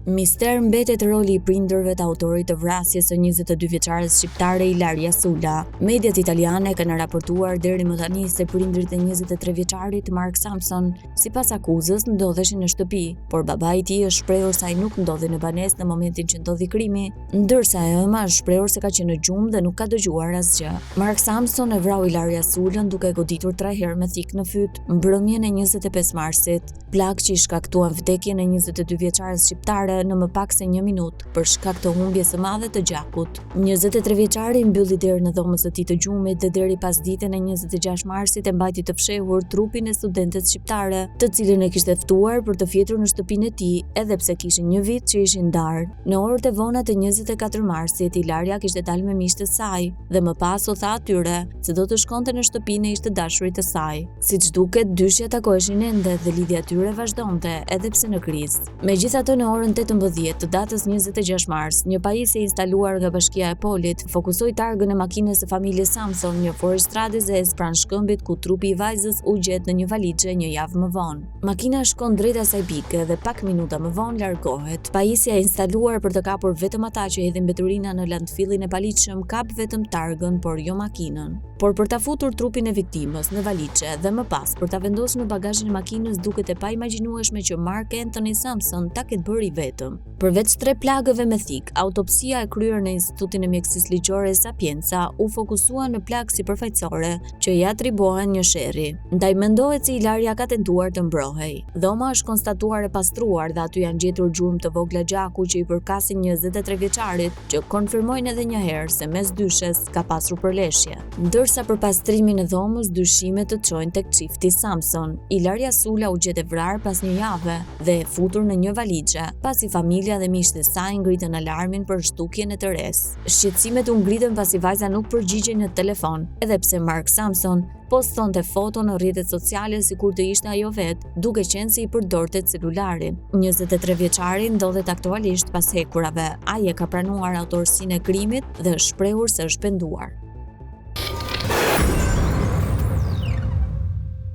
Mister mbetet roli I prindërve të autorit të vrasjes së 22 vjeçares shqiptare Ilaria Sula. Mediat italiane kanë raportuar deri më tani se prindrit e 23 vjeçarit Mark Samson, sipas akuzës, ndodheshin në shtëpi, por babai I tij është shprehur se ai nuk ndodhi në banesë në momentin që ndodhi krimi, ndërsa e ëma është shprehur se ka qenë në gjumë dhe nuk ka dëgjuar asgjë. Mark Samson e vrau Ilaria Sulën duke goditur 3 herë me thik në fyt mbrëmjen e 25 marsit, plagë që I shkaktuan vdekjen e 22 vjeçares shqiptare në më pak se 1 minutë për shkak të humbjes së madhe të gjakut. 23 vjeçari mbylli derën në dhomën e tij të gjumit dhe deri pas ditën e 26 marsit e mbajti të fshehur trupin e studentes shqiptare, të cilën e kishte ftuar për të fjetur në shtëpinë e tij, edhe pse kishin 1 vit që ishin ndarë. Në orët e vona të 24 marsit, Ilaria kishte dalë me miqtë e saj dhe më pas u tha atyre se do të shkonte në shtëpinë e ish të dashurit të saj. Siç duket, dyshja takoheshin ende dhe lidhja e tyre vazhdonte edhe pse në krizë. Megjithatë, në orën 18 të datës 26 mars, një pajisje instaluar nga Bashkia e Polit fokusoi targën e makinës së familjes Samson një Forestradë zez pranë shkëmbit ku trupi I vajzës u gjet në një valixhe një javë më vonë. Makina shkon drejt asaj pike dhe pak minuta më vonë largohet. Pajisja e instaluar për të kapur vetëm ata që hedhin mbeturina në landfillin e paligjshëm kap vetëm targën, por jo makinën. Por për ta futur trupin e viktimës në valixhe dhe më pas për ta vendosur në bagazhin e makinës duket e paimagjinueshme që Mark Anthony Samson ta ketë bërë I vetëm. Përveç 3 plagëve me thik, autopsia e kryer në Institutin e Mjekësisë Ligjore Sapienza u fokusua në plagë sipërfaqësore që I atribuohen një sherri. Ndaj mendohet se Ilaria ka tentuar të mbrohej. Dhoma është konstatuar e pastruar dhe aty janë gjetur gjurmë të vogla gjaku që I përkasin 23 vjeçarit, që konfirmojnë edhe një herë se mes dyshes ka pasur përleshje. Ndërsa për pastrimin e dhomës dyshime të çojnë tek çifti Samson, Ilaria Sula u gjet e vrarë pas një jave dhe e futur në një valixhe, pasi familja dhe miqtë e saj ngritën alarmin për zhdukjen e të res. Shqetësimet u ngritën pasi vajza nuk përgjigjej në telefon, edhe pse Mark Samson postonte foto në rrjetet sociale sikur të ishte ajo vetë, duke qenë se I përdorte celularin. 23 vjeçari ndodhet aktualisht pas hekurave. Ai e ka pranuar autorsinë e krimit dhe është shprehur se është penduar.